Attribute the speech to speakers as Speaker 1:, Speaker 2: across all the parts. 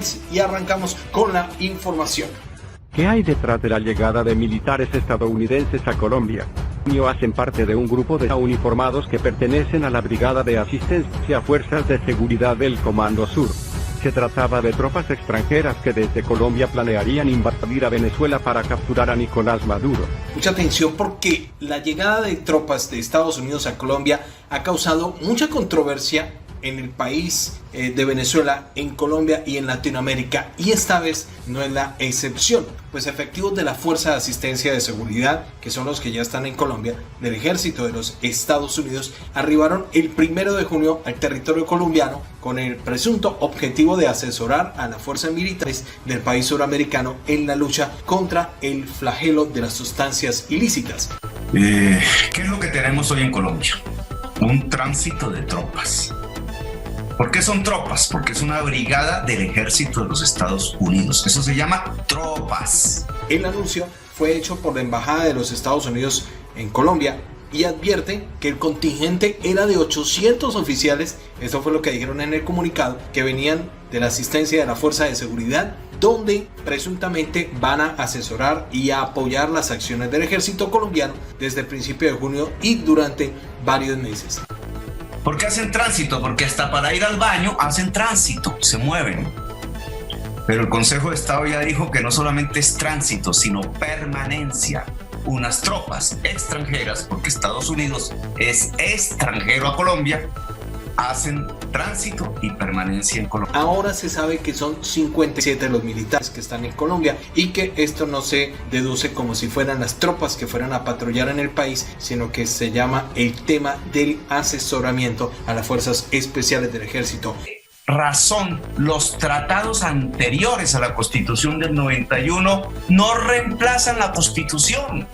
Speaker 1: país y arrancamos con la información.
Speaker 2: ¿Qué hay detrás de la llegada de militares estadounidenses a Colombia? Hacen parte de un grupo de uniformados que pertenecen a la Brigada de Asistencia a Fuerzas de Seguridad del Comando Sur. Se trataba de tropas extranjeras que desde Colombia planearían invadir a Venezuela para capturar a Nicolás Maduro.
Speaker 1: Mucha atención porque la llegada de tropas de Estados Unidos a Colombia ha causado mucha controversia en el país de Venezuela, en Colombia y en Latinoamérica, y esta vez no es la excepción, pues efectivos de la Fuerza de Asistencia de Seguridad, que son los que ya están en Colombia, del Ejército de los Estados Unidos, arribaron el 1 de junio al territorio colombiano con el presunto objetivo de asesorar a las fuerzas militares del país suramericano en la lucha contra el flagelo de las sustancias ilícitas.
Speaker 3: ¿Qué es lo que tenemos hoy en Colombia? Un tránsito de tropas. ¿Por qué son tropas? Porque es una brigada del ejército de los Estados Unidos. Eso se llama tropas.
Speaker 1: El anuncio fue hecho por la Embajada de los Estados Unidos en Colombia y advierte que el contingente era de 800 oficiales, esto fue lo que dijeron en el comunicado, que venían de la asistencia de la Fuerza de Seguridad, donde presuntamente van a asesorar y a apoyar las acciones del ejército colombiano desde el principio de junio y durante varios meses.
Speaker 3: ¿Por qué hacen tránsito? Porque hasta para ir al baño hacen tránsito, se mueven. Pero el Consejo de Estado ya dijo que no solamente es tránsito, sino permanencia. Unas tropas extranjeras, porque Estados Unidos es extranjero a Colombia, hacen tránsito y permanencia en Colombia.
Speaker 1: Ahora se sabe que son 57 los militares que están en Colombia y que esto no se deduce como si fueran las tropas que fueran a patrullar en el país, sino que se llama el tema del asesoramiento a las fuerzas especiales del ejército.
Speaker 3: Razón, los tratados anteriores a la Constitución del 91 no reemplazan la Constitución,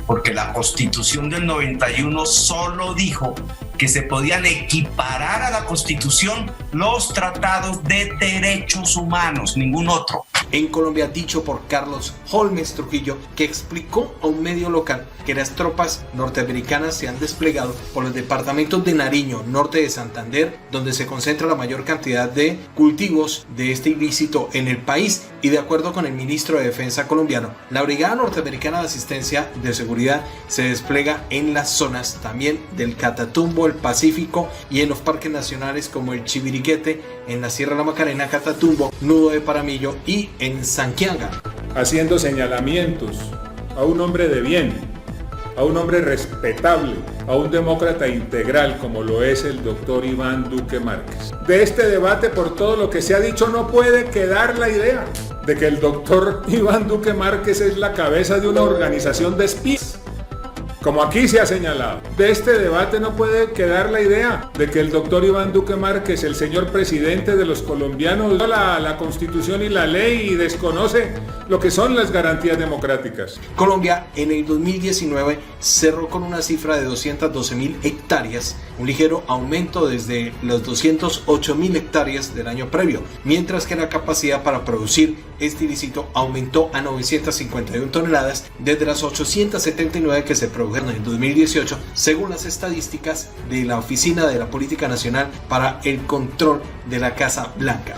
Speaker 3: porque la Constitución del 91 solo dijo que se podían equiparar a la Constitución los tratados de derechos humanos, ningún otro.
Speaker 1: En Colombia, dicho por Carlos Holmes Trujillo, que explicó a un medio local que las tropas norteamericanas se han desplegado por los departamentos de Nariño, norte de Santander, donde se concentra la mayor cantidad de cultivos de este ilícito en el país, y de acuerdo con el ministro de Defensa colombiano, la Brigada Norteamericana de Asistencia de Seguridad se despliega en las zonas también del Catatumbo, el Pacífico y en los parques nacionales como el Chiviriquete, en la Sierra de la Macarena, Catatumbo, Nudo de Paramillo y en Sanquianga.
Speaker 4: Haciendo señalamientos a un hombre de bien, a un hombre respetable, a un demócrata integral como lo es el doctor Iván Duque Márquez. De este debate, por todo lo que se ha dicho, no puede quedar la idea de que el doctor Iván Duque Márquez es la cabeza de una organización de espías, como aquí se ha señalado. De este debate no puede quedar la idea de que el doctor Iván Duque Márquez, el señor presidente de los colombianos, viola la Constitución y la ley y desconoce lo que son las garantías democráticas.
Speaker 1: Colombia en el 2019 cerró con una cifra de 212.000 hectáreas, un ligero aumento desde los 208.000 hectáreas del año previo, mientras que la capacidad para producir este ilícito aumentó a 951 toneladas desde las 879 que se produjeron en 2018, según las estadísticas de la Oficina de la Política Nacional para el Control de la Casa Blanca.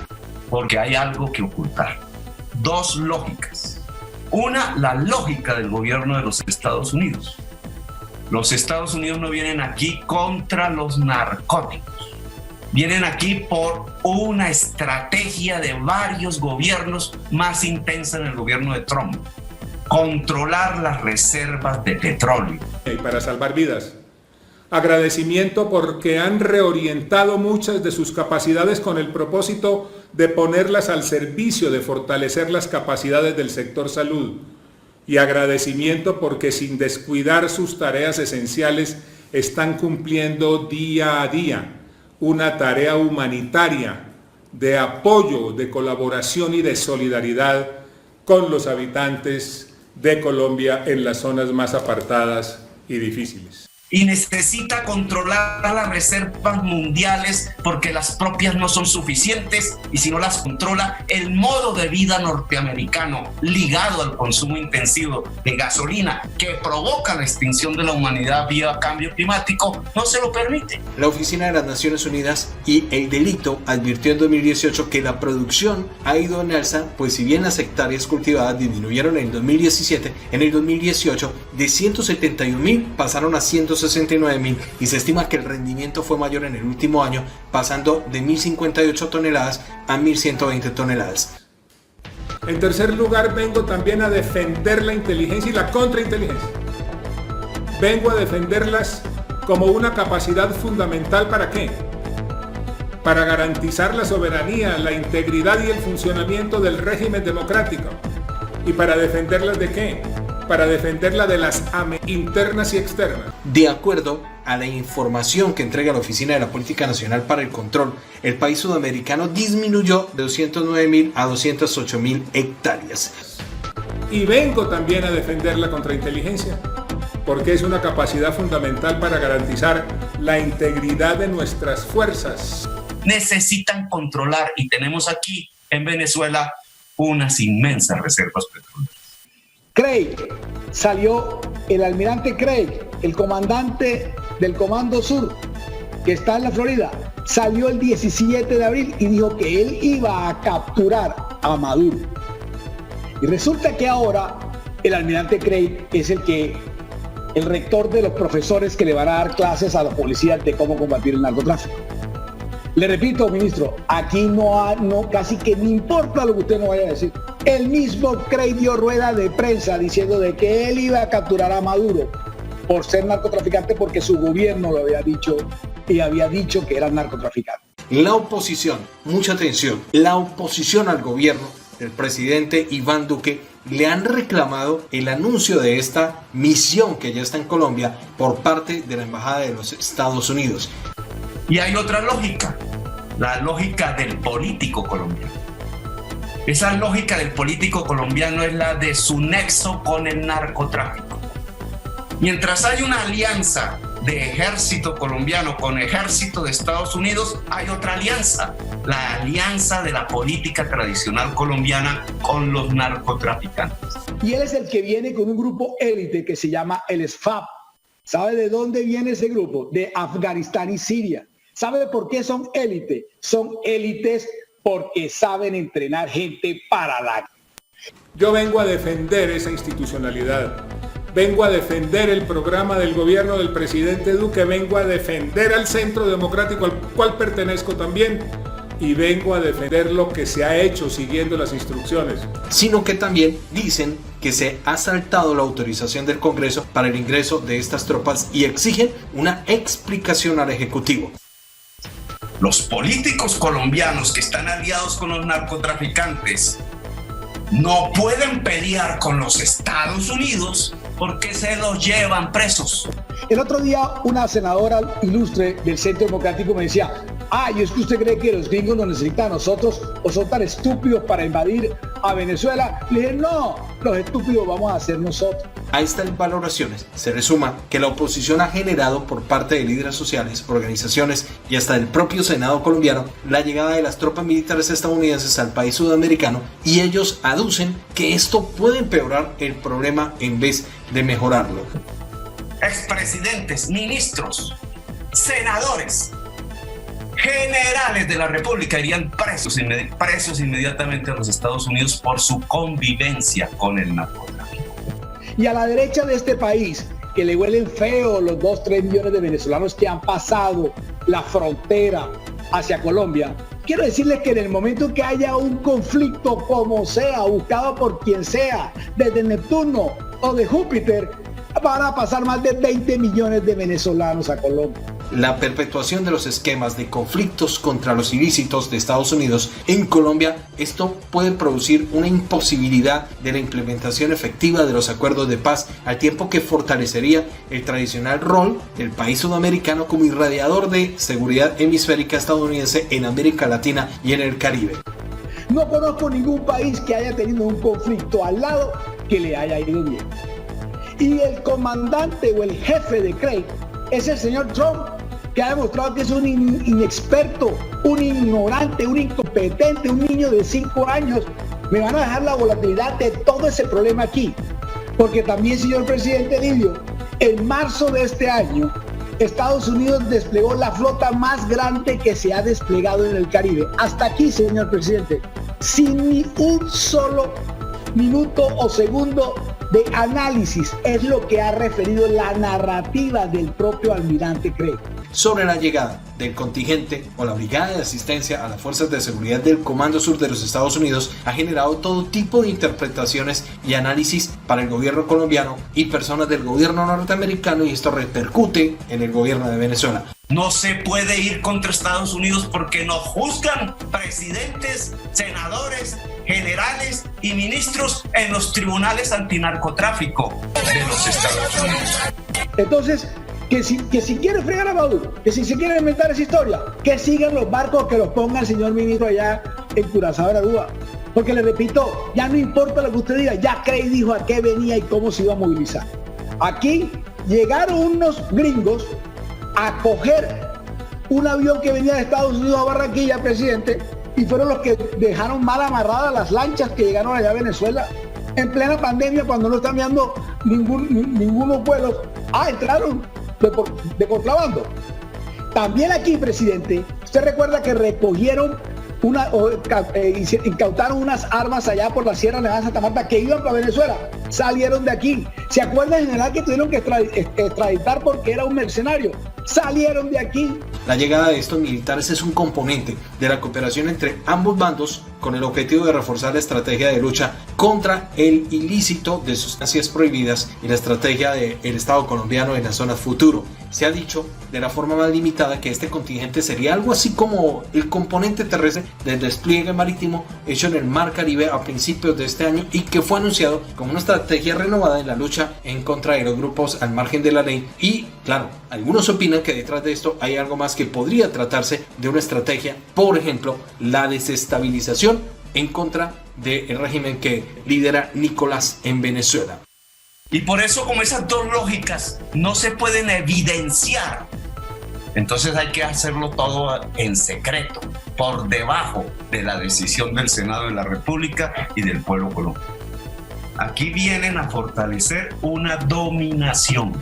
Speaker 3: Porque hay algo que ocultar. Dos lógicas. Una, la lógica del gobierno de los Estados Unidos. Los Estados Unidos no vienen aquí contra los narcóticos. Vienen aquí por una estrategia de varios gobiernos, más intensa en el gobierno de Trump. Controlar las reservas de petróleo.
Speaker 4: Y para salvar vidas. Agradecimiento porque han reorientado muchas de sus capacidades con el propósito de ponerlas al servicio de fortalecer las capacidades del sector salud. Y agradecimiento porque sin descuidar sus tareas esenciales están cumpliendo día a día una tarea humanitaria de apoyo, de colaboración y de solidaridad con los habitantes de Colombia en las zonas más apartadas y difíciles.
Speaker 3: y necesita controlar las reservas mundiales porque las propias no son suficientes, y si no las controla, el modo de vida norteamericano ligado al consumo intensivo de gasolina que provoca la extinción de la humanidad vía cambio climático no se lo permite.
Speaker 1: La Oficina de las Naciones Unidas y el delito advirtió en 2018 que la producción ha ido en alza, pues si bien las hectáreas cultivadas disminuyeron en el 2017, en el 2018 de 171.000 pasaron a 169.000 y se estima que el rendimiento fue mayor en el último año, pasando de 1.058 toneladas a 1.120 toneladas.
Speaker 4: En tercer lugar, vengo también a defender la inteligencia y la contrainteligencia. Vengo a defenderlas como una capacidad fundamental. ¿Para qué? Para garantizar la soberanía, la integridad y el funcionamiento del régimen democrático. ¿Y para defenderlas de qué? Para defenderla de las amenazas internas y externas.
Speaker 1: De acuerdo a la información que entrega la Oficina de la Política Nacional para el Control, el país sudamericano disminuyó de 209.000 a 208.000 hectáreas.
Speaker 4: Y vengo también a defender la contrainteligencia, porque es una capacidad fundamental para garantizar la integridad de nuestras fuerzas.
Speaker 3: Necesitan controlar, y tenemos aquí en Venezuela unas inmensas reservas petroleras.
Speaker 5: Craig, salió el almirante Craig, el comandante del Comando Sur, que está en la Florida, salió el 17 de abril y dijo que él iba a capturar a Maduro. Y resulta que ahora el almirante Craig es el rector de los profesores que le van a dar clases a los policías de cómo combatir el narcotráfico. Le repito, ministro, aquí no casi que no importa lo que usted nos vaya a decir. El mismo Craig dio rueda de prensa diciendo de que él iba a capturar a Maduro por ser narcotraficante, porque su gobierno lo había dicho y había dicho que era narcotraficante.
Speaker 1: La oposición, mucha atención, la oposición al gobierno del presidente Iván Duque le han reclamado el anuncio de esta misión que ya está en Colombia por parte de la Embajada de los Estados Unidos.
Speaker 3: Y hay otra lógica, la lógica del político colombiano. Esa lógica del político colombiano es la de su nexo con el narcotráfico. Mientras hay una alianza de ejército colombiano con ejército de Estados Unidos, hay otra alianza, la alianza de la política tradicional colombiana con los narcotraficantes.
Speaker 5: Y él es el que viene con un grupo élite que se llama el SFAP. ¿Sabe de dónde viene ese grupo? De Afganistán y Siria. ¿Sabe por qué son élite? Son élites porque saben entrenar gente para la...
Speaker 4: Yo vengo a defender esa institucionalidad. Vengo a defender el programa del gobierno del presidente Duque. Vengo a defender al Centro Democrático al cual pertenezco también. Y vengo a defender lo que se ha hecho siguiendo las instrucciones.
Speaker 1: Sino que también dicen que se ha saltado la autorización del Congreso para el ingreso de estas tropas y exigen una explicación al Ejecutivo.
Speaker 3: Los políticos colombianos que están aliados con los narcotraficantes no pueden pelear con los Estados Unidos porque se los llevan presos.
Speaker 5: El otro día una senadora ilustre del Centro Democrático me decía: ¿y es que usted cree que los gringos nos necesitan a nosotros o son tan estúpidos para invadir a Venezuela? Le dije: no, los estúpidos vamos a ser nosotros.
Speaker 1: A estas valoraciones se resuma que la oposición ha generado por parte de líderes sociales, organizaciones y hasta del propio Senado colombiano la llegada de las tropas militares estadounidenses al país sudamericano, y ellos aducen que esto puede empeorar el problema en vez de mejorarlo.
Speaker 3: Expresidentes, ministros, senadores, generales de la República irían presos inmediatamente a los Estados Unidos por su convivencia con el narcotráfico.
Speaker 5: Y a la derecha de este país, que le huelen feo los 2-3 millones de venezolanos que han pasado la frontera hacia Colombia, quiero decirles que en el momento que haya un conflicto, como sea, buscado por quien sea, desde Neptuno o de Júpiter, van a pasar más de 20 millones de venezolanos a Colombia.
Speaker 1: La perpetuación de los esquemas de conflictos contra los ilícitos de Estados Unidos en Colombia, esto puede producir una imposibilidad de la implementación efectiva de los acuerdos de paz, al tiempo que fortalecería el tradicional rol del país sudamericano como irradiador de seguridad hemisférica estadounidense en América Latina y en el Caribe.
Speaker 5: No conozco ningún país que haya tenido un conflicto al lado que le haya ido bien. Y el comandante o el jefe de Craig es el señor Trump, que ha demostrado que es un inexperto, un ignorante, un incompetente, un niño de 5 años. Me van a dejar la volatilidad de todo ese problema aquí. Porque también, señor presidente Livio, en marzo de este año, Estados Unidos desplegó la flota más grande que se ha desplegado en el Caribe. Hasta aquí, señor presidente, sin ni un solo minuto o segundo de análisis, es lo que ha referido la narrativa del propio almirante Craig.
Speaker 1: Sobre la llegada del contingente o la brigada de asistencia a las fuerzas de seguridad del Comando Sur de los Estados Unidos ha generado todo tipo de interpretaciones y análisis para el gobierno colombiano y personas del gobierno norteamericano, y esto repercute en el gobierno de Venezuela.
Speaker 3: No se puede ir contra Estados Unidos porque nos juzgan presidentes, senadores, generales y ministros en los tribunales antinarcotráfico de los Estados Unidos.
Speaker 5: Entonces, que si quiere fregar a Maduro, que si se quiere inventar esa historia, que sigan los barcos, que los ponga el señor ministro allá en Curazao de Aruba. Porque le repito, ya no importa lo que usted diga, ya Craig dijo a qué venía y cómo se iba a movilizar. Aquí llegaron unos gringos a coger un avión que venía de Estados Unidos a Barranquilla, presidente, y fueron los que dejaron mal amarradas las lanchas que llegaron allá a Venezuela en plena pandemia, cuando no están viendo ningunos vuelos. Entraron de contrabando. También aquí, presidente, usted recuerda que recogieron incautaron unas armas allá por la Sierra Nevada de Santa Marta que iban para Venezuela, salieron de aquí. ¿Se acuerda, general, que tuvieron que extraditar porque era un mercenario? Salieron de aquí.
Speaker 1: La llegada de estos militares es un componente de la cooperación entre ambos bandos con el objetivo de reforzar la estrategia de lucha contra el ilícito de sustancias prohibidas y la estrategia del Estado colombiano en las zonas futuro. Se ha dicho de la forma más limitada que este contingente sería algo así como el componente terrestre del despliegue marítimo hecho en el Mar Caribe a principios de este año, y que fue anunciado como una estrategia renovada en la lucha en contra de los grupos al margen de la ley. Y claro, algunos opinan que detrás de esto hay algo más, que podría tratarse de una estrategia, por ejemplo, la desestabilización en contra del régimen que lidera Nicolás en Venezuela.
Speaker 3: Y por eso, como esas dos lógicas no se pueden evidenciar, entonces hay que hacerlo todo en secreto, por debajo de la decisión del Senado de la República y del pueblo colombiano. Aquí vienen a fortalecer una dominación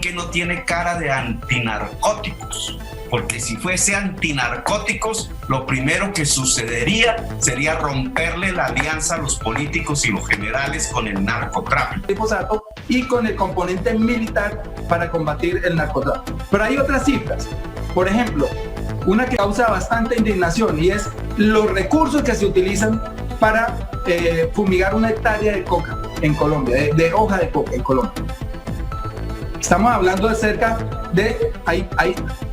Speaker 3: que no tiene cara de antinarcóticos, porque si fuese antinarcóticos, lo primero que sucedería sería romperle la alianza a los políticos y los generales con el narcotráfico
Speaker 6: y con el componente militar para combatir el narcotráfico. Pero hay otras cifras. Por ejemplo, una que causa bastante indignación, y es los recursos que se utilizan para fumigar una hectárea de coca en Colombia, de hoja de coca en Colombia. Estamos hablando de cerca de,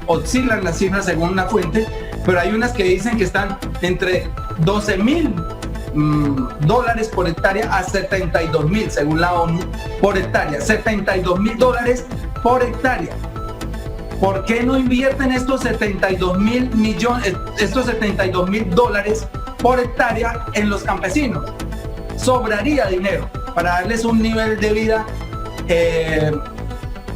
Speaker 6: oscilan las cifras según una fuente, pero hay unas que dicen que están entre $12,000 por hectárea a $72,000 según la ONU por hectárea. $72,000 por hectárea. ¿Por qué no invierten estos $72,000 por hectárea en los campesinos? Sobraría dinero para darles un nivel de vida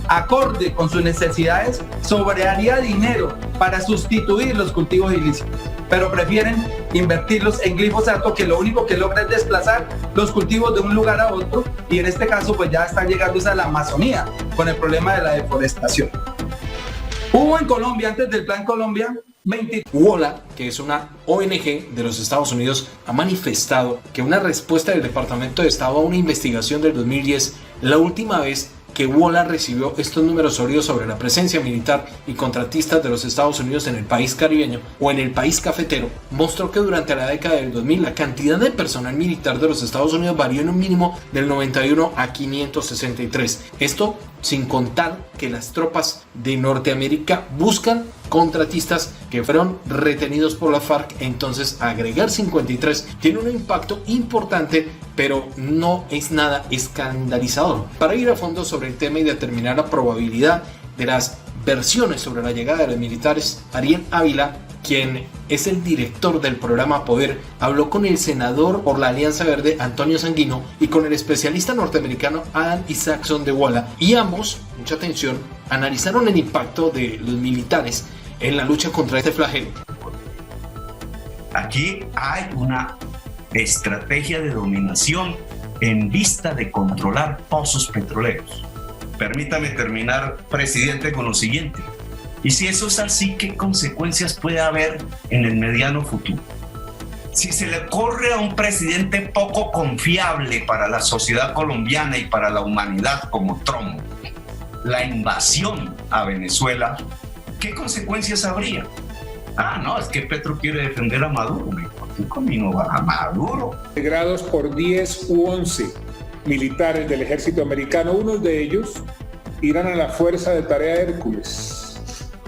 Speaker 6: acorde con sus necesidades. Sobraría dinero para sustituir los cultivos ilícitos, pero prefieren invertirlos en glifosato, que lo único que logra es desplazar los cultivos de un lugar a otro, y en este caso pues ya están llegando a la Amazonía con el problema de la deforestación. Hubo en Colombia, antes del Plan Colombia,
Speaker 1: WOLA, que es una ONG de los Estados Unidos, ha manifestado que una respuesta del Departamento de Estado a una investigación del 2010, la última vez que WOLA recibió estos números sólidos sobre la presencia militar y contratistas de los Estados Unidos en el país caribeño o en el país cafetero, mostró que durante la década del 2000 la cantidad de personal militar de los Estados Unidos varió en un mínimo del 91 a 563. Esto sin contar que las tropas de Norteamérica buscan contratistas que fueron retenidos por la FARC. Entonces agregar 53 tiene un impacto importante, pero no es nada escandalizador. Para ir a fondo sobre el tema y determinar la probabilidad de las versiones sobre la llegada de los militares, Ariel Ávila quien es el director del programa Poder, habló con el senador por la Alianza Verde, Antonio Sanguino, y con el especialista norteamericano Adam Isaacson de Walla, y ambos, mucha atención, analizaron el impacto de los militares en la lucha contra este flagelo.
Speaker 3: Aquí hay una estrategia de dominación en vista de controlar pozos petroleros. Permítame terminar, presidente, con lo siguiente. Y si eso es así, ¿qué consecuencias puede haber en el mediano futuro? Si se le ocurre a un presidente poco confiable para la sociedad colombiana y para la humanidad como Trump, la invasión a Venezuela, ¿qué consecuencias habría? No, es que Petro quiere defender a Maduro. ¿Cómo no va a Maduro?
Speaker 4: Integrados por 10 u 11 militares del ejército americano, unos de ellos irán a la Fuerza de Tarea Hércules.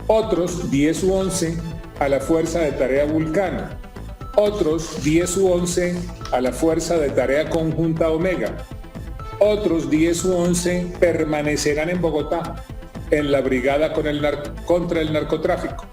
Speaker 4: Otros 10 u 11 a la Fuerza de Tarea Vulcano, otros 10 u 11 a la Fuerza de Tarea Conjunta Omega, otros 10 u 11 permanecerán en Bogotá en la brigada contra el narcotráfico,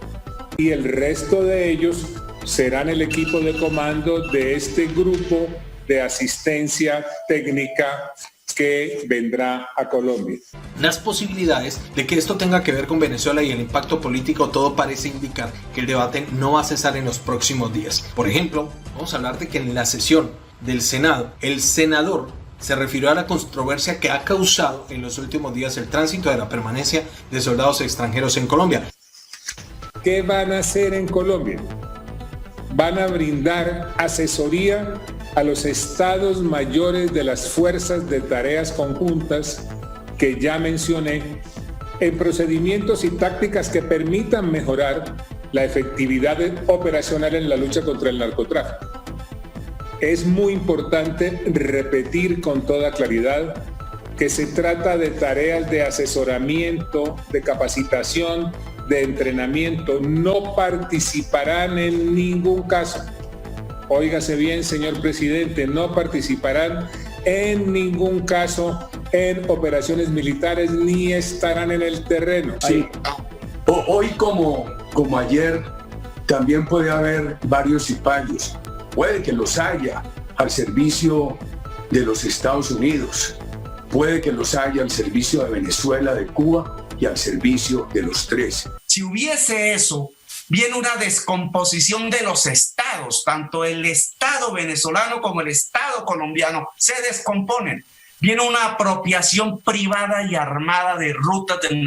Speaker 4: y el resto de ellos serán el equipo de comando de este grupo de asistencia técnica que vendrá a Colombia.
Speaker 1: Las posibilidades de que esto tenga que ver con Venezuela y el impacto político, todo parece indicar que el debate no va a cesar en los próximos días. Por ejemplo, vamos a hablar de que en la sesión del Senado, el senador se refirió a la controversia que ha causado en los últimos días el tránsito de la permanencia de soldados extranjeros en Colombia.
Speaker 4: ¿Qué van a hacer en Colombia? Van a brindar asesoría a los estados mayores de las fuerzas de tareas conjuntas que ya mencioné, en procedimientos y tácticas que permitan mejorar la efectividad operacional en la lucha contra el narcotráfico. Es muy importante repetir con toda claridad que se trata de tareas de asesoramiento, de capacitación, de entrenamiento. No participarán en ningún caso. Óigase bien, señor presidente, no participarán en ningún caso en operaciones militares ni estarán en el terreno.
Speaker 7: Sí. Hoy como ayer también puede haber varios cipayos. Puede que los haya al servicio de los Estados Unidos. Puede que los haya al servicio de Venezuela, de Cuba y al servicio de los tres.
Speaker 3: Si hubiese eso, viene una descomposición de los estados, tanto el estado venezolano como el estado colombiano se descomponen. Viene una apropiación privada y armada de rutas de...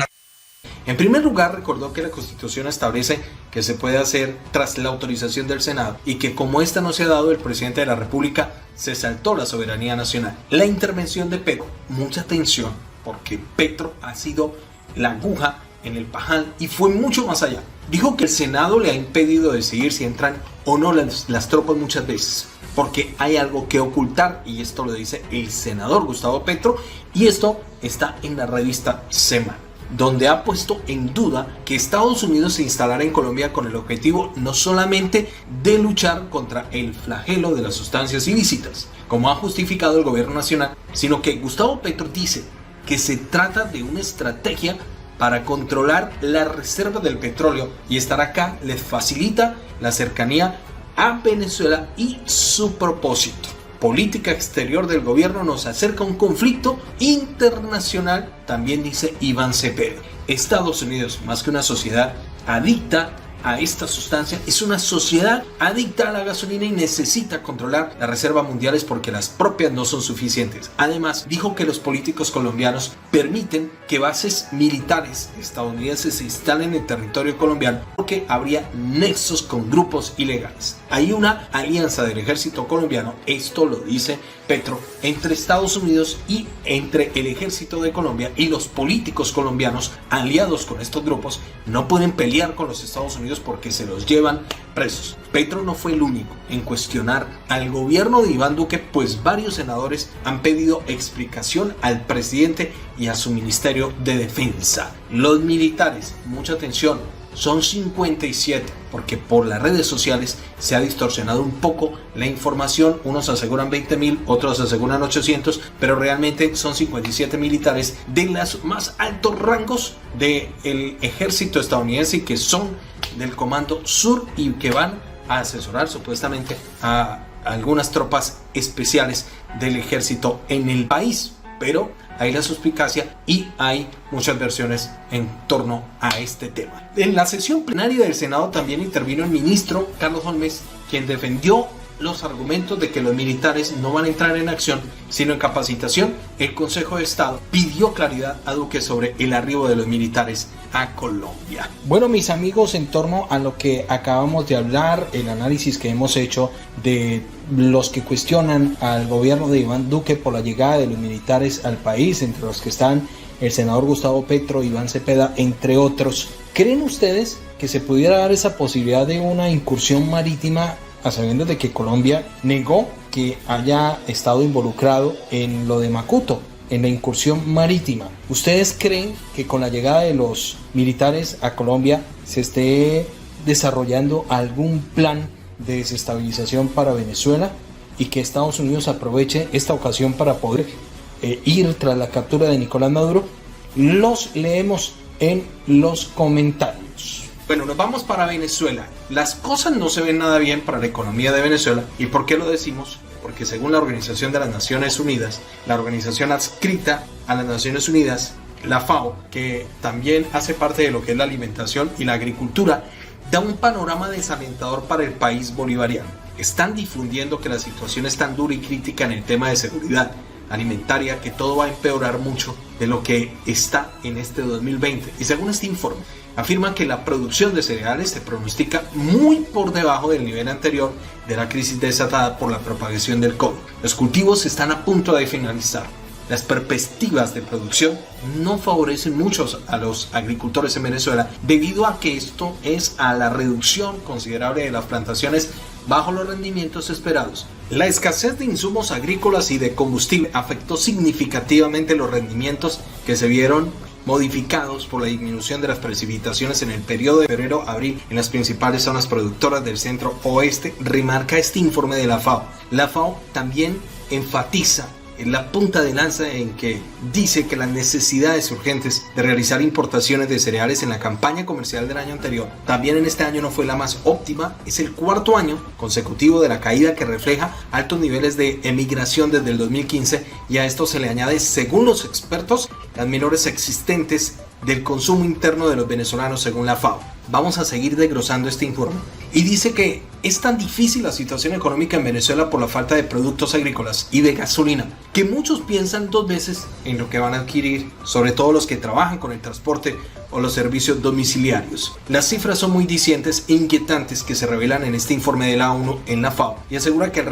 Speaker 1: En primer lugar, recordó que la Constitución establece que se puede hacer tras la autorización del Senado y que como esta no se ha dado, el presidente de la República se saltó la soberanía nacional. La intervención de Petro, mucha atención, porque Petro ha sido la aguja en el pajar y fue mucho más allá. Dijo que el Senado le ha impedido decidir si entran o no las tropas muchas veces, porque hay algo que ocultar, y esto lo dice el senador Gustavo Petro, y esto está en la revista Semana, donde ha puesto en duda que Estados Unidos se instalara en Colombia con el objetivo no solamente de luchar contra el flagelo de las sustancias ilícitas, como ha justificado el gobierno nacional, sino que Gustavo Petro dice que se trata de una estrategia para controlar la reserva del petróleo, y estar acá les facilita la cercanía a Venezuela y su propósito. Política exterior del gobierno nos acerca a un conflicto internacional, también dice Iván Cepeda. Estados Unidos, más que una sociedad adicta a esta sustancia, es una sociedad adicta a la gasolina y necesita controlar las reservas mundiales porque las propias no son suficientes. Además, dijo que los políticos colombianos permiten que bases militares estadounidenses se instalen en el territorio colombiano porque habría nexos con grupos ilegales. Hay una alianza del ejército colombiano, esto lo dice Petro, entre Estados Unidos y entre el ejército de Colombia, y los políticos colombianos aliados con estos grupos no pueden pelear con los Estados Unidos porque se los llevan presos. Petro no fue el único en cuestionar al gobierno de Iván Duque, pues varios senadores han pedido explicación al presidente y a su Ministerio de Defensa. Los militares, mucha atención, son 57, porque por las redes sociales se ha distorsionado un poco la información. Unos aseguran 20.000, otros aseguran 800, pero realmente son 57 militares de los más altos rangos del ejército estadounidense, y que son del Comando Sur y que van a asesorar supuestamente a algunas tropas especiales del ejército en el país. Pero hay la suspicacia y hay muchas versiones en torno a este tema. En la sesión plenaria del Senado también intervino el ministro Carlos Holmes, quien defendió los argumentos de que los militares no van a entrar en acción sino en capacitación. El Consejo de Estado pidió claridad a Duque sobre el arribo de los militares a Colombia.
Speaker 8: Bueno, mis amigos, en torno a lo que acabamos de hablar, el análisis que hemos hecho de los que cuestionan al gobierno de Iván Duque por la llegada de los militares al país, entre los que están el senador Gustavo Petro, Iván Cepeda, entre otros, ¿creen ustedes que se pudiera dar esa posibilidad de una incursión marítima, a sabiendas de que Colombia negó que haya estado involucrado en lo de Macuto, en la incursión marítima? ¿Ustedes creen que con la llegada de los militares a Colombia se esté desarrollando algún plan de desestabilización para Venezuela y que Estados Unidos aproveche esta ocasión para poder ir tras la captura de Nicolás Maduro? Los leemos en los comentarios.
Speaker 1: Bueno, nos vamos para Venezuela. Las cosas no se ven nada bien para la economía de Venezuela. ¿Y por qué lo decimos? Porque según la Organización de las Naciones Unidas, la organización adscrita a las Naciones Unidas, la FAO, que también hace parte de lo que es la alimentación y la agricultura, da un panorama desalentador para el país bolivariano. Están difundiendo que la situación es tan dura y crítica en el tema de seguridad alimentaria que todo va a empeorar mucho de lo que está en este 2020. Y según este informe, afirman que la producción de cereales se pronostica muy por debajo del nivel anterior de la crisis desatada por la propagación del COVID. Los cultivos están a punto de finalizar. Las perspectivas de producción no favorecen mucho a los agricultores en Venezuela debido a que esto es a la reducción considerable de las plantaciones bajo los rendimientos esperados. La escasez de insumos agrícolas y de combustible afectó significativamente los rendimientos, que se vieron modificados por la disminución de las precipitaciones en el periodo de febrero a abril en las principales zonas productoras del centro oeste, remarca este informe de la FAO. La FAO también enfatiza en la punta de lanza en que dice que las necesidades urgentes de realizar importaciones de cereales en la campaña comercial del año anterior, también en este año no fue la más óptima. Es el cuarto año consecutivo de la caída, que refleja altos niveles de emigración desde el 2015, y a esto se le añade, según los expertos, las menores existentes del consumo interno de los venezolanos, según la FAO. Vamos a seguir desglosando este informe. Y dice que es tan difícil la situación económica en Venezuela por la falta de productos agrícolas y de gasolina, que muchos piensan dos veces en lo que van a adquirir, sobre todo los que trabajan con el transporte o los servicios domiciliarios. Las cifras son muy dicientes e inquietantes que se revelan en este informe de la ONU en la FAO, y asegura que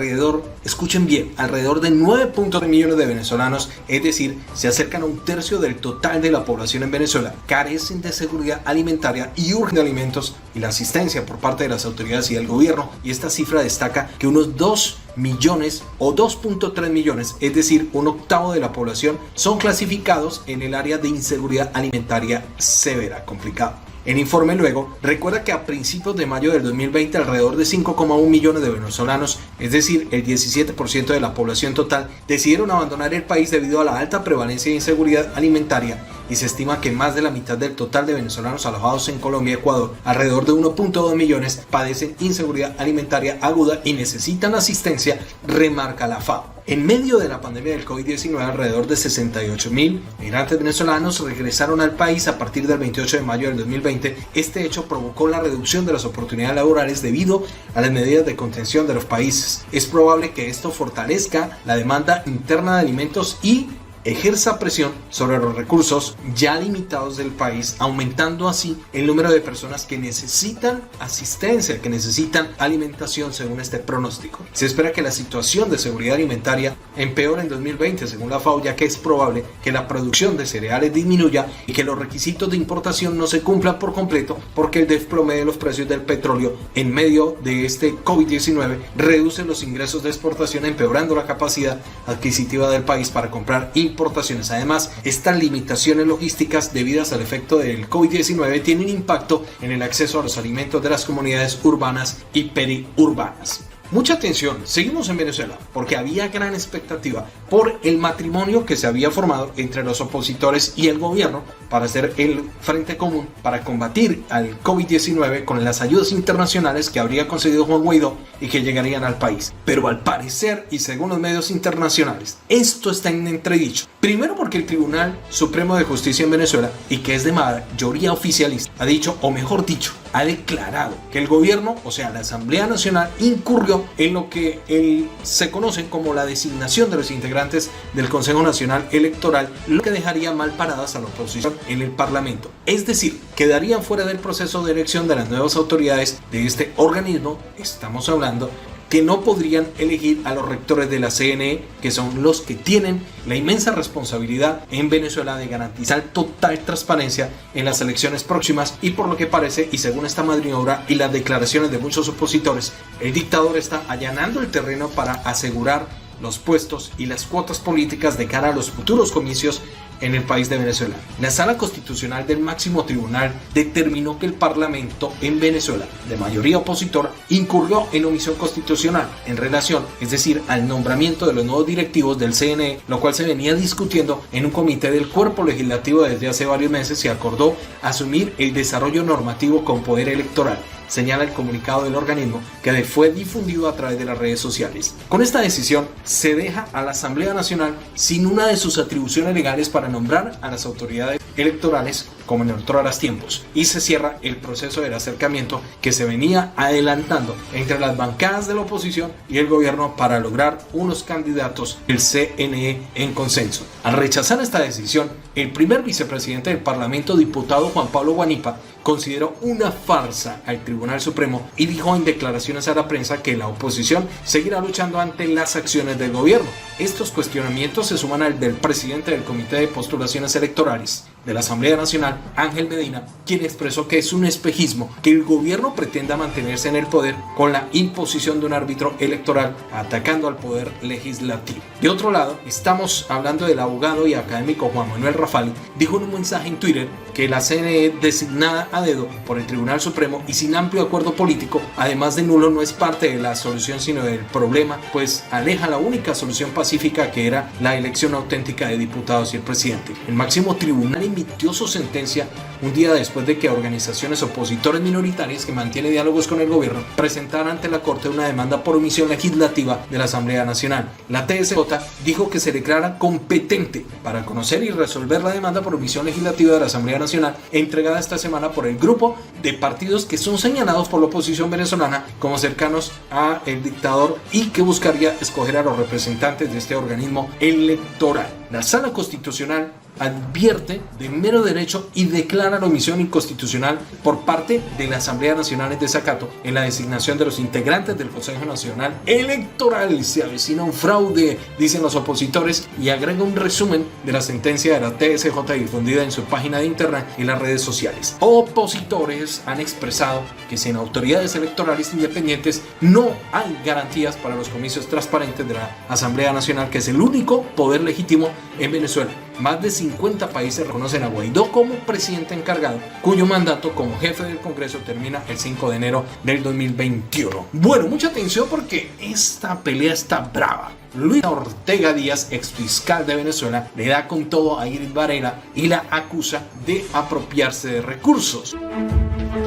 Speaker 1: escuchen bien, alrededor de 9.3 millones de venezolanos, es decir, se acercan a un tercio del total de la población en Venezuela, carecen de seguridad alimentaria y urgen de alimentos y la asistencia por parte de las autoridades y del gobierno. Y esta cifra destaca que unos 2 millones o 2.3 millones, es decir, un octavo de la población, son clasificados en el área de inseguridad alimentaria severa, complicado. El informe luego recuerda que a principios de mayo del 2020 alrededor de 5,1 millones de venezolanos, es decir, el 17% de la población total, decidieron abandonar el país debido a la alta prevalencia de inseguridad alimentaria, y se estima que más de la mitad del total de venezolanos alojados en Colombia y Ecuador, alrededor de 1.2 millones, padecen inseguridad alimentaria aguda y necesitan asistencia, remarca la FAO. En medio de la pandemia del COVID-19, alrededor de 68.000 migrantes venezolanos regresaron al país a partir del 28 de mayo del 2020. Este hecho provocó la reducción de las oportunidades laborales debido a las medidas de contención de los países. Es probable que esto fortalezca la demanda interna de alimentos y ejerza presión sobre los recursos ya limitados del país, aumentando así el número de personas que necesitan asistencia, que necesitan alimentación, según este pronóstico. Se espera que la situación de seguridad alimentaria empeore en 2020, según la FAO, ya que es probable que la producción de cereales disminuya y que los requisitos de importación no se cumplan por completo, porque el desplome de los precios del petróleo en medio de este COVID-19 reduce los ingresos de exportación, empeorando la capacidad adquisitiva del país para comprar importaciones. Además, estas limitaciones logísticas debidas al efecto del COVID-19 tienen impacto en el acceso a los alimentos de las comunidades urbanas y periurbanas. Mucha atención, seguimos en Venezuela porque había gran expectativa por el matrimonio que se había formado entre los opositores y el gobierno para hacer el frente común para combatir al COVID-19 con las ayudas internacionales que habría concedido Juan Guaidó y que llegarían al país. Pero al parecer, y según los medios internacionales, esto está en entredicho. Primero porque el Tribunal Supremo de Justicia en Venezuela, y que es de mayoría oficialista, ha dicho, o mejor dicho, ha declarado que el gobierno, o sea la Asamblea Nacional, incurrió en lo que se conoce como la designación de los integrantes del Consejo Nacional Electoral, lo que dejaría mal paradas a la oposición en el Parlamento. Es decir, quedarían fuera del proceso de elección de las nuevas autoridades de este organismo. Estamos hablando que no podrían elegir a los rectores de la CNE, que son los que tienen la inmensa responsabilidad en Venezuela de garantizar total transparencia en las elecciones próximas, y por lo que parece, y según esta maniobra y las declaraciones de muchos opositores, el dictador está allanando el terreno para asegurar los puestos y las cuotas políticas de cara a los futuros comicios en el país de Venezuela. La Sala Constitucional del máximo tribunal determinó que el Parlamento en Venezuela, de mayoría opositora, incurrió en omisión constitucional en relación, es decir, al nombramiento de los nuevos directivos del CNE, lo cual se venía discutiendo en un comité del cuerpo legislativo desde hace varios meses y acordó asumir el desarrollo normativo con poder electoral, señala el comunicado del organismo, que fue difundido a través de las redes sociales. Con esta decisión se deja a la Asamblea Nacional sin una de sus atribuciones legales para nombrar a las autoridades electorales como en otros tiempos, y se cierra el proceso del acercamiento que se venía adelantando entre las bancadas de la oposición y el gobierno para lograr unos candidatos del CNE en consenso. Al rechazar esta decisión, el primer vicepresidente del Parlamento, diputado Juan Pablo Guanipa, consideró una farsa al Tribunal Supremo y dijo en declaraciones a la prensa que la oposición seguirá luchando ante las acciones del gobierno. Estos cuestionamientos se suman al del presidente del Comité de Postulaciones Electorales de la Asamblea Nacional, Ángel Medina, quien expresó que es un espejismo que el gobierno pretenda mantenerse en el poder con la imposición de un árbitro electoral, atacando al poder legislativo. De otro lado, estamos hablando del abogado y académico Juan Manuel Rafali, dijo en un mensaje en Twitter que la CNE, designada a dedo por el Tribunal Supremo y sin amplio acuerdo político, además de nulo, no es parte de la solución sino del problema, pues aleja la única solución pacífica, que era la elección auténtica de diputados y el presidente. El máximo tribunal emitió su sentencia un día después de que organizaciones opositores minoritarias que mantienen diálogos con el gobierno presentaran ante la Corte una demanda por omisión legislativa de la Asamblea Nacional. La TSJ dijo que se declara competente para conocer y resolver la demanda por omisión legislativa de la Asamblea Nacional, entregada esta semana por el grupo de partidos que son señalados por la oposición venezolana como cercanos al dictador y que buscaría escoger a los representantes de este organismo electoral. La Sala Constitucional advierte de mero derecho y declara la omisión inconstitucional por parte de la Asamblea Nacional en desacato en la designación de los integrantes del Consejo Nacional Electoral. Se avecina un fraude, dicen los opositores, y agrega un resumen de la sentencia de la TSJ difundida en su página de internet y las redes sociales. Opositores han expresado que sin autoridades electorales independientes no hay garantías para los comicios transparentes de la Asamblea Nacional, que es el único poder legítimo en Venezuela. Más de 50 países reconocen a Guaidó como presidente encargado, cuyo mandato como jefe del Congreso termina el 5 de enero del 2021. Bueno, mucha atención porque esta pelea está brava. Luis Ortega Díaz, exfiscal de Venezuela, le da con todo a Iris Varela y la acusa de apropiarse de recursos.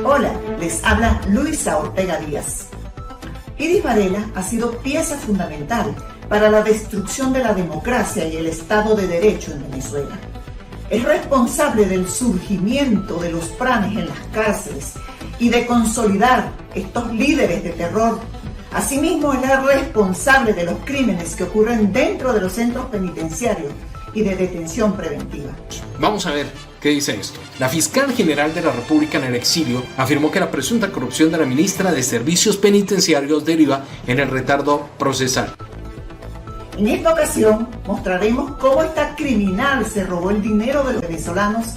Speaker 9: Hola, les habla Luisa Ortega Díaz. Iris Varela ha sido pieza fundamental para la destrucción de la democracia y el Estado de Derecho en Venezuela. Es responsable del surgimiento de los planes en las cárceles y de consolidar estos líderes de terror. Asimismo, es la responsable de los crímenes que ocurren dentro de los centros penitenciarios y de detención preventiva.
Speaker 1: Vamos a ver qué dice esto. La fiscal general de la República en el exilio afirmó que la presunta corrupción de la ministra de Servicios Penitenciarios deriva en el retardo procesal.
Speaker 9: En esta ocasión mostraremos cómo esta criminal se robó el dinero de los venezolanos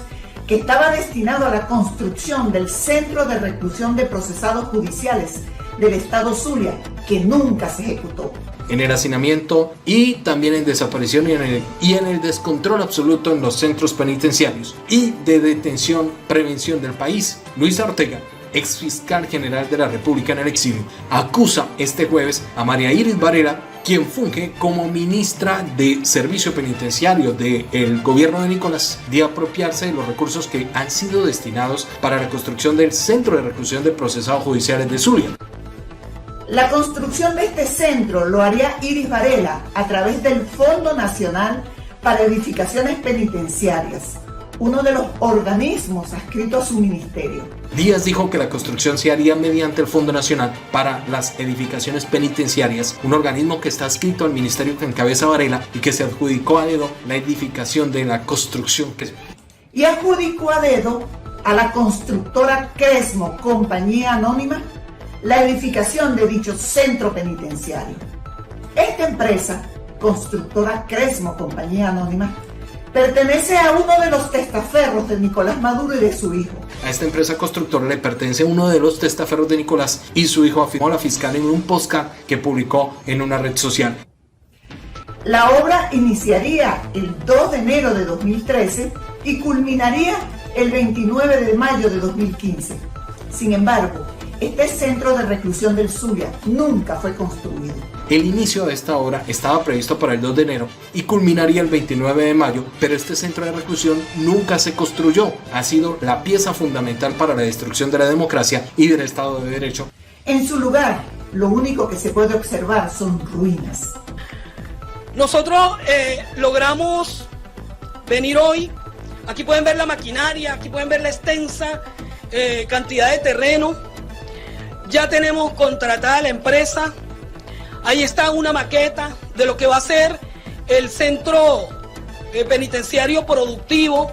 Speaker 9: que estaba destinado a la construcción del Centro de Reclusión de Procesados Judiciales del Estado Zulia, que nunca se ejecutó.
Speaker 1: En el hacinamiento y también en desaparición y en el descontrol absoluto en los centros penitenciarios y de detención prevención del país, Luisa Ortega exfiscal general de la República en el exilio, acusa este jueves a María Iris Varela, quien funge como ministra de Servicio Penitenciario del gobierno de Nicolás, de apropiarse de los recursos que han sido destinados para la construcción del Centro de Reclusión de Procesados Judiciales de Zulia.
Speaker 9: La construcción de este centro lo haría Iris Varela a través del Fondo Nacional para Edificaciones Penitenciarias, uno de los organismos adscritos a su ministerio.
Speaker 1: Díaz dijo que la construcción se haría mediante el Fondo Nacional para las Edificaciones Penitenciarias, un organismo que está adscrito al ministerio que encabeza Varela y que se adjudicó a dedo la edificación de la construcción.
Speaker 9: Y adjudicó a dedo a la constructora Cresmo, compañía anónima, la edificación de dicho centro penitenciario. Esta empresa, constructora Cresmo, compañía anónima, pertenece a uno de los testaferros de Nicolás Maduro y de su hijo.
Speaker 1: A esta empresa constructora le pertenece uno de los testaferros de Nicolás y su hijo, afirmó la fiscal en un podcast que publicó en una red social.
Speaker 9: La obra iniciaría el 2 de enero de 2013 y culminaría el 29 de mayo de 2015. Sin embargo, este centro de reclusión del Zulia nunca fue construido.
Speaker 1: El inicio de esta obra estaba previsto para el 2 de enero y culminaría el 29 de mayo, pero este centro de reclusión nunca se construyó. Ha sido la pieza fundamental para la destrucción de la democracia y del Estado de Derecho.
Speaker 9: En su lugar, lo único que se puede observar son ruinas.
Speaker 10: Nosotros logramos venir hoy. Aquí pueden ver la maquinaria, aquí pueden ver la extensa cantidad de terreno. Ya tenemos contratada la empresa. Ahí está una maqueta de lo que va a ser el centro penitenciario productivo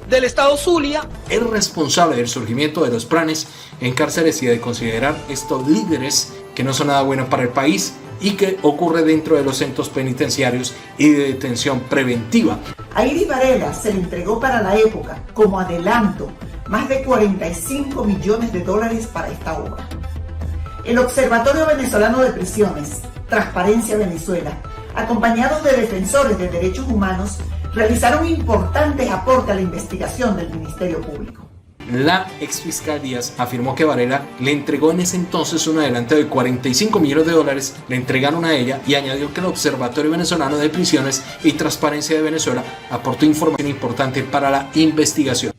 Speaker 10: del estado Zulia.
Speaker 1: Es responsable del surgimiento de los planes en cárceles y de considerar estos líderes que no son nada bueno para el país y que ocurre dentro de los centros penitenciarios y de detención preventiva.
Speaker 9: A Iris Varela se le entregó para la época, como adelanto, más de 45 millones de dólares para esta obra. El Observatorio Venezolano de Prisiones, Transparencia Venezuela, acompañados de defensores de derechos humanos, realizaron importantes aportes a la investigación del Ministerio Público.
Speaker 1: La exfiscal Díaz afirmó que Varela le entregó en ese entonces un adelanto de 45 millones de dólares, le entregaron a ella y añadió que el Observatorio Venezolano de Prisiones y Transparencia de Venezuela aportó información importante para la investigación.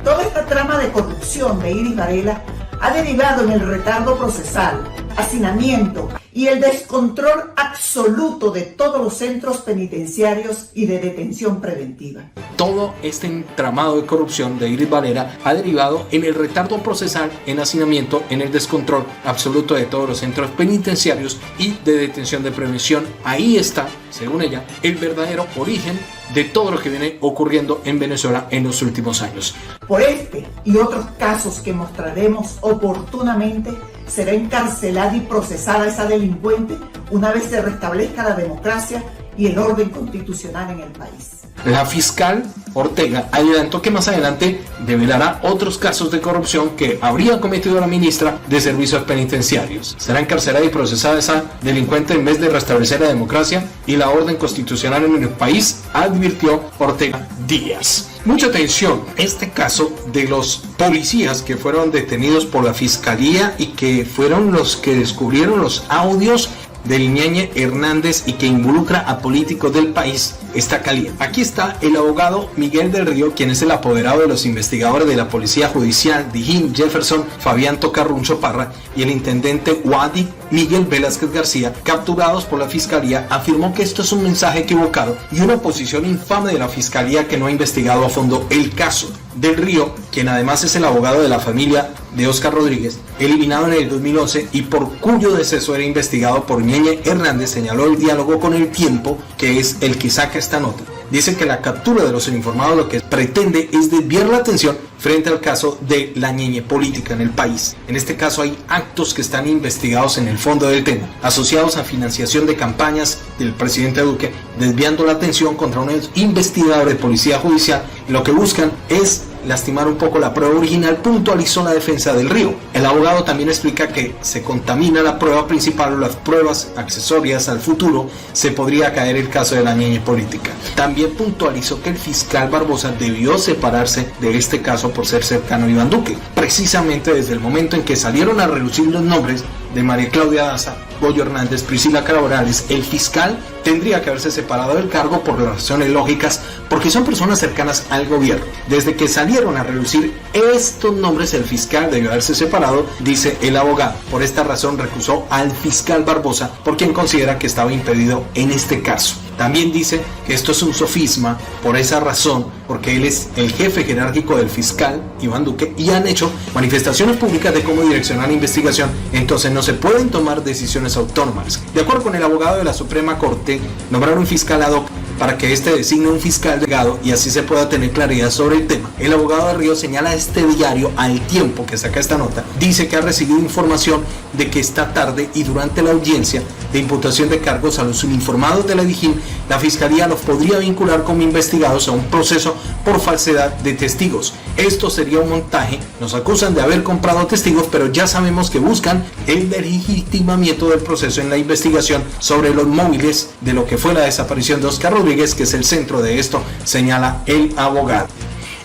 Speaker 9: Toda esta trama de corrupción de Iris Varela ha derivado en el retardo procesal, hacinamiento y el descontrol absoluto de todos los centros penitenciarios y de detención preventiva.
Speaker 1: Todo este entramado de corrupción de Iris Varela ha derivado en el retardo procesal, en hacinamiento, en el descontrol absoluto de todos los centros penitenciarios y de detención de prevención. Ahí está, según ella, el verdadero origen de todo lo que viene ocurriendo en Venezuela en los últimos años.
Speaker 9: Por este y otros casos que mostraremos oportunamente, será encarcelada y procesada esa delincuente una vez se restablezca la democracia y el orden constitucional en el país.
Speaker 1: La fiscal Ortega adelantó que más adelante develará otros casos de corrupción que habría cometido la ministra de Servicios Penitenciarios. Será encarcelada y procesada esa delincuente en vez de restablecer la democracia y la orden constitucional en el país, advirtió Ortega Díaz. Mucha atención, este caso de los policías que fueron detenidos por la fiscalía y que fueron los que descubrieron los audios del Ñeñe Hernández y que involucra a políticos del país está caliente. Aquí está el abogado Miguel del Río, quien es el apoderado de los investigadores de la Policía Judicial Dijín Jefferson Fabián Tocarruncho Parra y el intendente Wadi Miguel Velázquez García, capturados por la fiscalía, afirmó que esto es un mensaje equivocado y una posición infame de la fiscalía que no ha investigado a fondo el caso. Del Río, quien además es el abogado de la familia de Óscar Rodríguez, eliminado en el 2011 y por cuyo deceso era investigado por Ñeñe Hernández, señaló el diálogo con El Tiempo, que es el que saca esta nota. Dice que la captura de los uniformados lo que pretende es desviar la atención frente al caso de la ñeñe política en el país. En este caso hay actos que están investigados en el fondo del tema, asociados a financiación de campañas del presidente Duque, desviando la atención contra un investigador de policía judicial. Lo que buscan es lastimar un poco la prueba original, puntualizó la defensa del Río. El abogado también explica que se contamina la prueba principal o las pruebas accesorias al futuro, se podría caer el caso de la ñeñe política. También puntualizó que el fiscal Barbosa debió separarse de este caso por ser cercano a Iván Duque, precisamente desde el momento en que salieron a relucir los nombres de María Claudia Daza, Goyo Hernández, Priscila Cabrales. El fiscal tendría que haberse separado del cargo por razones lógicas, porque son personas cercanas al gobierno. Desde que salieron a relucir estos nombres, el fiscal debió haberse separado, dice el abogado. Por esta razón recusó al fiscal Barbosa, por quien considera que estaba impedido en este caso. También dice que esto es un sofisma, por esa razón, porque él es el jefe jerárquico del fiscal Iván Duque y han hecho manifestaciones públicas de cómo direccionar la investigación, entonces no se pueden tomar decisiones autónomas. De acuerdo con el abogado de la Suprema Corte, nombrar un fiscal ad hoc para que éste designe un fiscal delegado y así se pueda tener claridad sobre el tema. El abogado de Río señala a este diario Al Tiempo, que saca esta nota, dice que ha recibido información de que esta tarde y durante la audiencia de imputación de cargos a los uniformados de la Dijín, la Fiscalía los podría vincular como investigados a un proceso por falsedad de testigos. Esto sería un montaje, nos acusan de haber comprado testigos, pero ya sabemos que buscan el legitimamiento del proceso en la investigación sobre los móviles de lo que fue la desaparición de Oscar Rodríguez, que es el centro de esto, señala el abogado.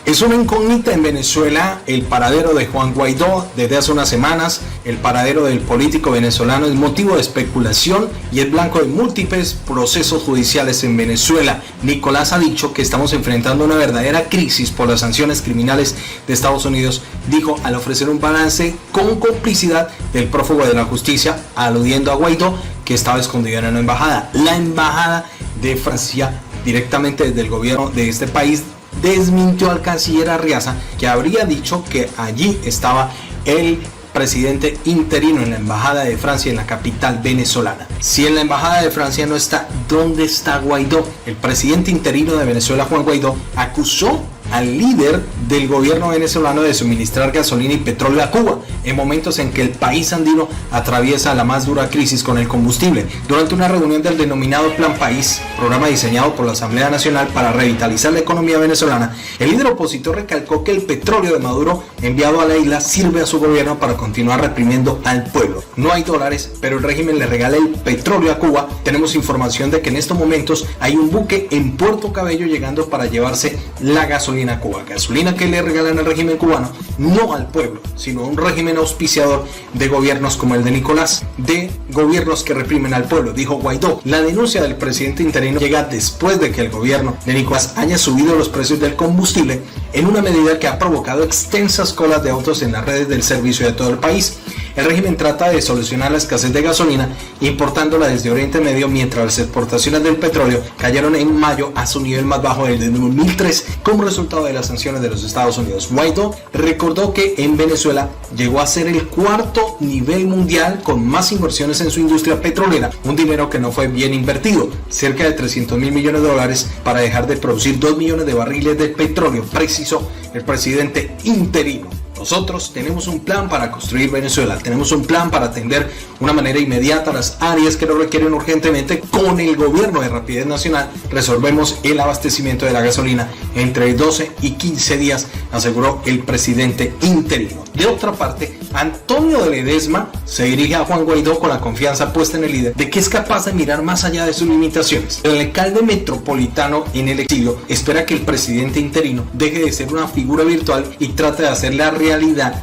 Speaker 1: Es una incógnita en Venezuela el paradero de Juan Guaidó. Desde hace unas semanas, el paradero del político venezolano es motivo de especulación y es blanco de múltiples procesos judiciales en Venezuela. Nicolás ha dicho que estamos enfrentando una verdadera crisis por las sanciones criminales de Estados Unidos, dijo al ofrecer un balance con complicidad del prófugo de la justicia, aludiendo a Guaidó, que estaba escondido en una embajada. La embajada de Francia, directamente desde el gobierno de este país, desmintió al canciller Arriaza, que habría dicho que allí estaba el presidente interino en la embajada de Francia en la capital venezolana. Si en la embajada de Francia no está, ¿dónde está Guaidó? El presidente interino de Venezuela, Juan Guaidó, acusó al líder del gobierno venezolano de suministrar gasolina y petróleo a Cuba en momentos en que el país andino atraviesa la más dura crisis con el combustible. Durante una reunión del denominado Plan País, programa diseñado por la Asamblea Nacional para revitalizar la economía venezolana, el líder opositor recalcó que el petróleo de Maduro enviado a la isla sirve a su gobierno para continuar reprimiendo al pueblo. No hay dólares, pero el régimen le regala el petróleo a Cuba. Tenemos información de que en estos momentos hay un buque en Puerto Cabello llegando para llevarse la gasolina a Cuba, gasolina que le regalan al régimen cubano, no al pueblo, sino a un régimen auspiciador de gobiernos como el de Nicolás, de gobiernos que reprimen al pueblo, dijo Guaidó. La denuncia del presidente interino llega después de que el gobierno de Nicolás haya subido los precios del combustible en una medida que ha provocado extensas colas de autos en las redes del servicio de todo el país. El régimen trata de solucionar la escasez de gasolina importándola desde Oriente Medio, mientras las exportaciones del petróleo cayeron en mayo a su nivel más bajo desde 2003 como resultado de las sanciones de los Estados Unidos. Guaidó recordó que en Venezuela llegó a ser el cuarto nivel mundial con más inversiones en su industria petrolera, un dinero que no fue bien invertido, cerca de $300 mil millones para dejar de producir 2 millones de barriles de petróleo, precisó el presidente interino. Nosotros tenemos un plan para construir Venezuela, tenemos un plan para atender una manera inmediata las áreas que lo requieren urgentemente. Con el gobierno de Rapidez Nacional resolvemos el abastecimiento de la gasolina entre 12 y 15 días, aseguró el presidente interino. De otra parte, Antonio de Ledesma se dirige a Juan Guaidó con la confianza puesta en el líder de que es capaz de mirar más allá de sus limitaciones. El alcalde metropolitano en el exilio espera que el presidente interino deje de ser una figura virtual y trate de hacer la realidad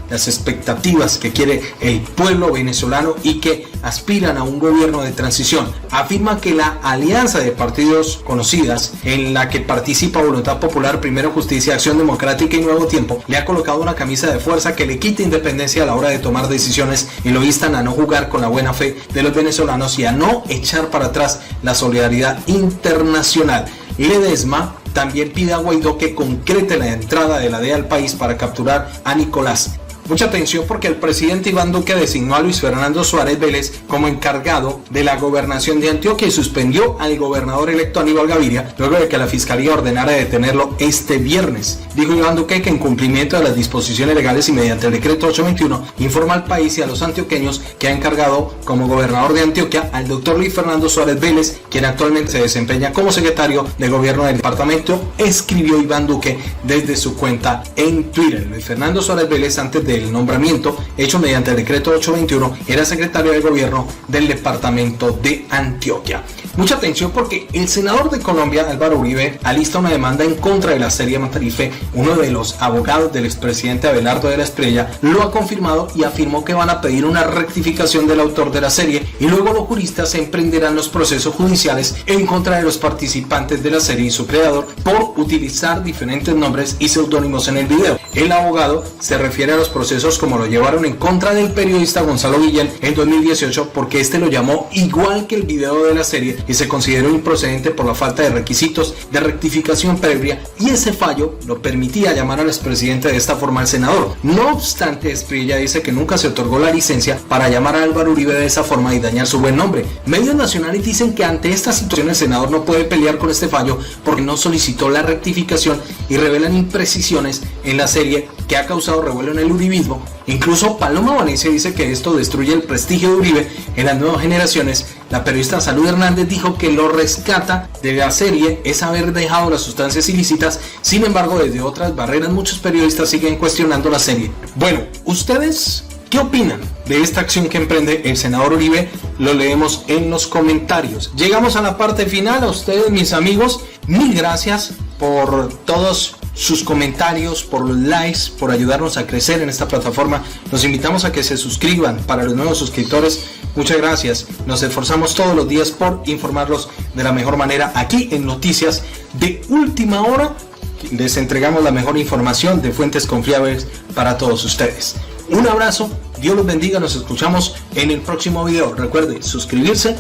Speaker 1: las expectativas que quiere el pueblo venezolano y que aspiran a un gobierno de transición. Afirma que la alianza de partidos conocidas en la que participa Voluntad Popular, Primero Justicia, Acción Democrática y Nuevo Tiempo le ha colocado una camisa de fuerza que le quita independencia a la hora de tomar decisiones y lo instan a no jugar con la buena fe de los venezolanos y a no echar para atrás la solidaridad internacional. Ledesma también pide a Guaidó que concrete la entrada de la DEA al país para capturar a Nicolás. Mucha atención porque el presidente Iván Duque designó a Luis Fernando Suárez Vélez como encargado de la gobernación de Antioquia y suspendió al gobernador electo Aníbal Gaviria luego de que la fiscalía ordenara detenerlo este viernes. dijo Iván Duque que en cumplimiento de las disposiciones legales y mediante el decreto 821 informa al país y a los antioqueños que ha encargado como gobernador de Antioquia al doctor Luis Fernando Suárez Vélez, quien actualmente se desempeña como secretario de gobierno del departamento, escribió Iván Duque desde su cuenta en Twitter. Luis Fernando Suárez Vélez, antes del nombramiento hecho mediante el decreto 821, era secretario de gobierno del departamento de Antioquia. Mucha atención porque el senador de Colombia, Álvaro Uribe, alista una demanda en contra de la serie Matarife. Uno de los abogados del expresidente Abelardo de la Espriella lo ha confirmado y afirmó que van a pedir una rectificación del autor de la serie y luego los juristas emprenderán los procesos judiciales en contra de los participantes de la serie y su creador por utilizar diferentes nombres y seudónimos en el video. El abogado se refiere a los procesos como lo llevaron en contra del periodista Gonzalo Guillén en 2018 porque este lo llamó igual que el video de la serie y se consideró improcedente por la falta de requisitos de rectificación previa, y ese fallo lo permitía llamar al expresidente de esta forma al senador. No obstante, Espriella dice que nunca se otorgó la licencia para llamar a Álvaro Uribe de esa forma y dañar su buen nombre. Medios nacionales dicen que ante esta situación el senador no puede pelear con este fallo porque no solicitó la rectificación y revelan imprecisiones en la serie que ha causado revuelo en el uribismo. Incluso Paloma Valencia dice que esto destruye el prestigio de Uribe en las nuevas generaciones. La periodista Salud Hernández dijo que lo rescata de la serie es haber dejado las sustancias ilícitas. Sin embargo, desde otras barreras muchos periodistas siguen cuestionando la serie. Bueno, ¿ustedes qué opinan de esta acción que emprende el senador Uribe? Lo leemos en los comentarios. Llegamos a la parte final. A ustedes, mis amigos, mil gracias por todos sus comentarios, por los likes, por ayudarnos a crecer en esta plataforma. Los invitamos a que se suscriban. Para los nuevos suscriptores, muchas gracias. Nos esforzamos todos los días por informarlos de la mejor manera aquí en Noticias de Última Hora. Les entregamos la mejor información de fuentes confiables para todos ustedes. Un abrazo, Dios los bendiga, nos escuchamos en el próximo video. Recuerde suscribirse,